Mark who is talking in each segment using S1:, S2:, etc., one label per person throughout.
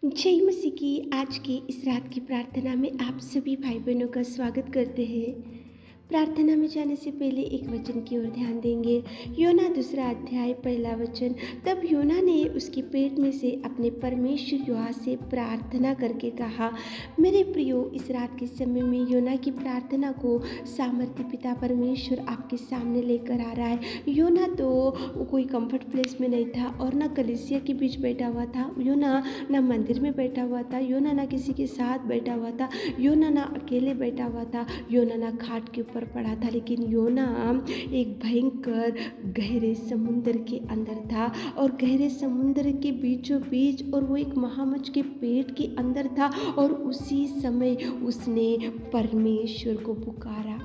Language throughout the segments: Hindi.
S1: जय मसीह की आज की इस रात की प्रार्थना में आप सभी भाई बहनों का स्वागत करते हैं। प्रार्थना में जाने से पहले एक वचन की ओर ध्यान देंगे। योना 2 अध्याय 1 वचन। तब योना ने उसके पेट में से अपने परमेश्वर यहोवा से प्रार्थना करके कहा। मेरे प्रियो, इस रात के समय में योना की प्रार्थना को सामर्थ्य पिता परमेश्वर आपके सामने लेकर आ रहा है। योना तो कोई कंफर्ट प्लेस में नहीं था और ना कलीसिया के बीच बैठा हुआ था। योना ना मंदिर में बैठा हुआ था। योना ना किसी के साथ बैठा हुआ था। योना ना अकेले बैठा हुआ था। योना ना खाट के ऊपर पड़ा था। लेकिन योना एक भयंकर गहरे समुद्र के अंदर था और गहरे समुद्र के बीचों बीच, और वो एक महामच्छ के पेट के अंदर था। और उसी समय उसने परमेश्वर को पुकारा,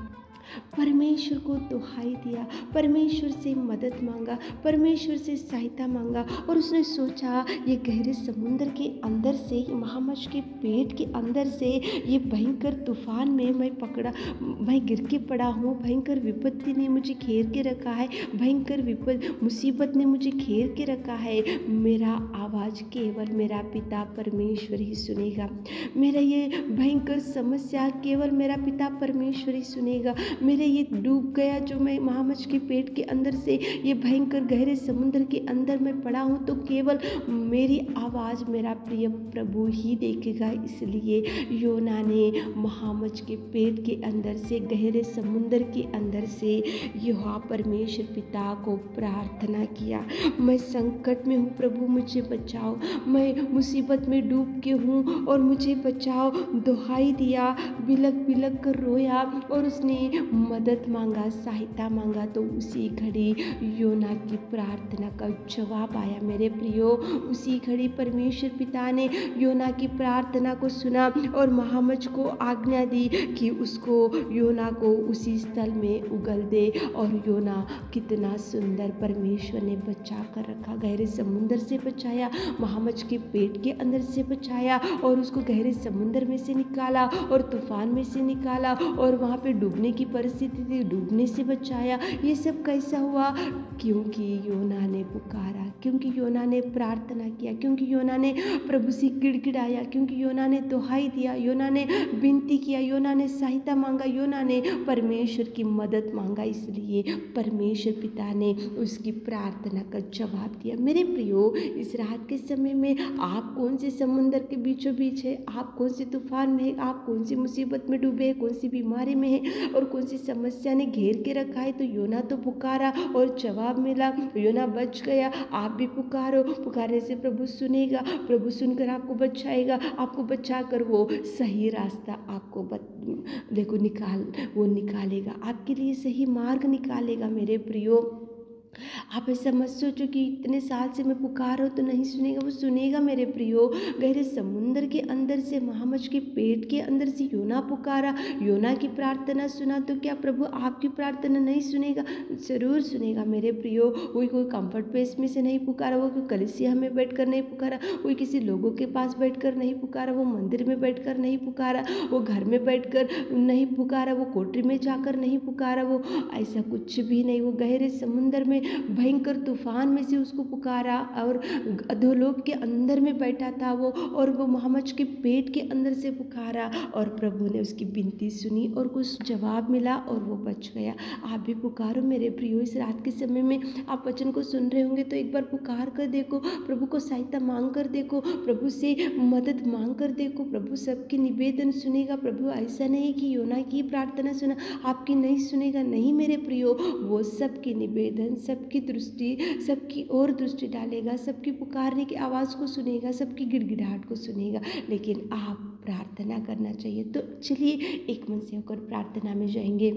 S1: परमेश्वर को दुहाई दिया, परमेश्वर से मदद मांगा, परमेश्वर से सहायता मांगा। और उसने सोचा ये गहरे समुद्र के अंदर से, महामच्छ के पेट के अंदर से, ये भयंकर तूफान में मैं गिर के पड़ा हूँ। भयंकर विपत्ति ने मुझे घेर के रखा है, भयंकर मुसीबत ने मुझे घेर के रखा है। मेरा आवाज़ केवल मेरा पिता परमेश्वर ही सुनेगा। मेरा ये भयंकर समस्या केवल मेरा पिता परमेश्वर ही सुनेगा। मेरे ये डूब गया जो मैं महामच्छ के पेट के अंदर से ये भयंकर गहरे समुद्र के अंदर मैं पड़ा हूँ, तो केवल मेरी आवाज़ मेरा प्रिय प्रभु ही देखेगा। इसलिए योना ने महामच्छ के पेट के अंदर से, गहरे समुद्र के अंदर से यहोवा परमेश्वर पिता को प्रार्थना किया। मैं संकट में हूँ, प्रभु मुझे बचाओ। मैं मुसीबत में डूब के हूँ और मुझे बचाओ। दुहाई दिया, बिलक बिलक कर रोया और उसने मदद मांगा, सहायता मांगा। तो उसी घड़ी योना की प्रार्थना का जवाब आया। मेरे प्रियो, उसी घड़ी परमेश्वर पिता ने योना की प्रार्थना को सुना और महामच्छ को आज्ञा दी कि उसको, योना को उसी स्थल में उगल दे। और योना कितना सुंदर परमेश्वर ने बचा कर रखा। गहरे समुद्र से बचाया, महामच्छ के पेट के अंदर से बचाया और उसको गहरे समुद्र में से निकाला और तूफान में से निकाला और वहाँ पे डूबने की परिस्थिति थी, डूबने से बचाया। ये सब कैसा हुआ? क्योंकि योना ने पुकारा, क्योंकि योना ने प्रार्थना किया, क्योंकि योना ने प्रभु से गिड़गिड़ाया, क्योंकि योना ने दुहाई दिया, योना ने विनती किया, योना ने सहायता मांगा, योना ने परमेश्वर की मदद मांगा। इसलिए परमेश्वर पिता ने उसकी प्रार्थना का जवाब दिया। मेरे प्रियो, इस रात के समय में आप कौन से समुद्र के बीचों बीच है? आप कौन से तूफान में है? आप कौन सी मुसीबत में डूबे हैं? कौन सी बीमारी में है और कौन सी समस्या ने घेर के रखा है? तो योना तो पुकारा और जवाब मिला, योना बच गया। आप भी पुकारो, पुकारने से प्रभु सुनेगा, प्रभु सुनकर आपको बचाएगा, आपको बचा कर वो सही रास्ता आपको निकालेगा, आपके लिए सही मार्ग निकालेगा। मेरे प्रियो, आप ऐसा मत सोचो कि इतने साल से मैं पुकार रहा हूँ तो नहीं सुनेगा। वो सुनेगा मेरे प्रियो। गहरे समुद्र के अंदर से, महामच्छ के पेट के अंदर से योना पुकारा, योना की प्रार्थना सुना। तो क्या प्रभु आपकी प्रार्थना नहीं सुनेगा? ज़रूर सुनेगा मेरे प्रियो। कोई कंफर्ट प्लेस में से नहीं पुकारा, वो कोई कलीसिया में बैठकर नहीं पुकारा, कोई किसी लोगों के पास बैठकर नहीं पुकारा, वो मंदिर में बैठकर नहीं पुकारा, वो घर में बैठकर नहीं पुकारा, वो कोठरी में जाकर नहीं पुकारा, वो ऐसा कुछ भी नहीं। वो गहरे समुद्र में भयंकर तूफान में से उसको पुकारा और अधोलोक के अंदर में बैठा था वो, और वो महामच्छ के पेट के अंदर से पुकारा और प्रभु ने उसकी विनती सुनी और कुछ जवाब मिला और वो बच गया। आप भी पुकारो मेरे प्रियो। इस रात के समय में आप वचन को सुन रहे होंगे तो एक बार पुकार कर देखो, प्रभु को सहायता मांग कर देखो, प्रभु से मदद मांग कर देखो। प्रभु सबके निवेदन सुनेगा। प्रभु ऐसा नहीं कि योना की प्रार्थना सुना, आपकी नहीं सुनेगा। नहीं मेरे प्रियो, वो सबके निवेदन, सबकी दृष्टि, सबकी ओर दृष्टि डालेगा, सबकी पुकारने की आवाज़ को सुनेगा, सबकी गिड़गिड़ाहट को सुनेगा। लेकिन आप प्रार्थना करना चाहिए। तो चलिए एक मन से होकर प्रार्थना में जाएंगे।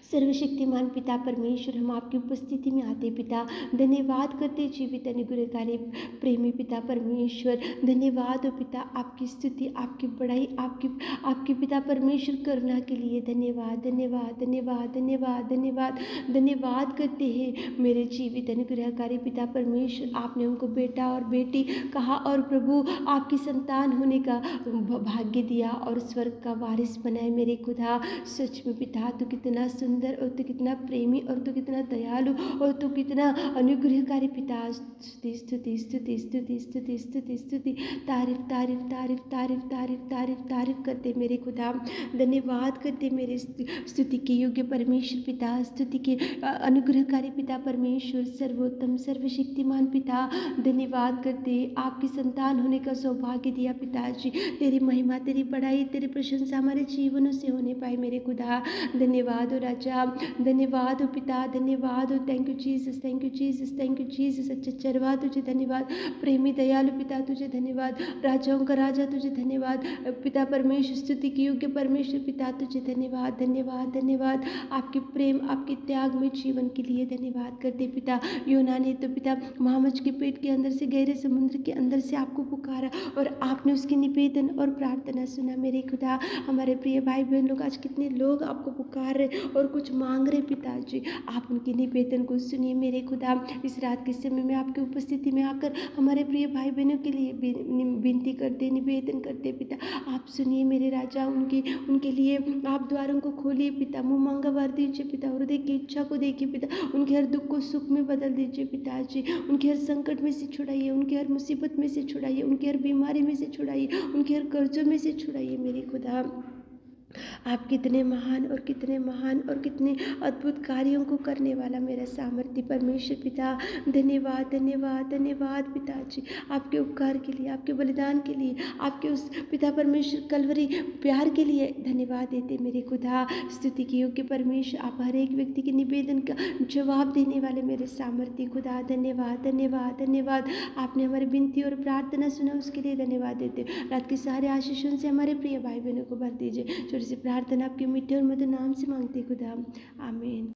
S1: सर्वशक्तिमान पिता परमेश्वर, हम आपकी उपस्थिति में आते पिता, धन्यवाद करते जीवित अनुग्रहकारी प्रेमी पिता परमेश्वर। धन्यवाद हो पिता, आपकी स्तुति, आपकी बड़ाई, आपकी पिता परमेश्वर करुणा के लिए धन्यवाद धन्यवाद धन्यवाद धन्यवाद धन्यवाद धन्यवाद करते हैं मेरे जीवित अनुग्रहकारी पिता परमेश्वर। आपने उनको बेटा और बेटी कहा और प्रभु आपकी संतान होने का भाग्य दिया और स्वर्ग का वारिस बनाए। मेरे खुदा, सच में पिता, तो कितना सुंदर और तू कितना प्रेमी और तू कितना दयालु और तू कितना अनुग्रहकारी पिता। स्तुति स्तुति स्तुति स्तुति स्तुति स्तुति स्तुति, तारीफ तारीफ तारीफ तारीफ तारीफ तारीफ तारीफ करते मेरे खुदा। धन्यवाद करते मेरे स्तुति के योग्य परमेश्वर पिता, स्तुति के अनुग्रहकारी पिता परमेश्वर, सर्वोत्तम सर्वशक्तिमान पिता। धन्यवाद करते आपकी संतान होने का सौभाग्य दिया पिताजी। तेरी महिमा, तेरी बड़ाई, तेरी प्रशंसा हमारे जीवनों से होने पाए मेरे खुदा। धन्यवाद हो राजा, धन्यवाद हो पिता, धन्यवाद हो। Thank you Jesus, thank you Jesus, thank you Jesus. अच्छा चरवा तुझे धन्यवाद, प्रेमी दयालु पिता तुझे धन्यवाद, राजाओं का राजा तुझे धन्यवाद पिता परमेश्वर, स्तुति के योग्य परमेश्वर पिता तुझे धन्यवाद धन्यवाद धन्यवाद। आपके प्रेम, आपके त्याग में जीवन के लिए धन्यवाद करते पिता। योना ने तो पिता महामच के पेट के अंदर से, गहरे समुद्र के अंदर से आपको पुकारा और आपने उसकी निवेदन और प्रार्थना सुना मेरे खुदा। हमारे प्रिय भाई बहन लोग, आज कितने लोग आपको पुकार रहे और कुछ मांग रहे पिताजी, आप उनके निवेदन को सुनिए मेरे खुदा। इस रात के समय में आपकी उपस्थिति में आकर हमारे प्रिय भाई बहनों के लिए विनती करते, निवेदन करते पिता। आप सुनिए मेरे राजा, उनके लिए आप द्वारों को खोलिए पिता, मुँह मांगा भर दीजिए पिता, हृदय की इच्छा को देखिए पिता, उनके हर दुख को सुख में बदल दीजिए पिताजी, उनके हर संकट में से छुड़ाइए, उनके हर मुसीबत में से छुड़ाइए, उनकी हर बीमारी में से छुड़ाइए, उनके हर कर्जों में से छुड़ाइए मेरे खुदा। आप कितने महान और कितने महान और कितने अद्भुत कार्यों को करने वाला मेरा सामर्थ्य परमेश्वर पिता। धन्यवाद धन्यवाद धन्यवाद पिताजी, आपके उपकार के लिए, आपके बलिदान के लिए, आपके उस पिता परमेश्वर कलवरी प्यार के लिए धन्यवाद देते मेरे खुदा। स्तुति के योग्य परमेश्वर, आप हर एक व्यक्ति के निवेदन का जवाब देने वाले मेरे सामर्थ्य खुदा। धन्यवाद धन्यवाद धन्यवाद। आपने हमारी विनती और प्रार्थना सुना, उसके लिए धन्यवाद देते। रात के सारे आशीषों से हमारे प्रिय भाई बहनों को भर दीजिए। छोटी सी प्रार्थना आपके मीठे और मधुर नाम से मांगते खुदा, आमीन।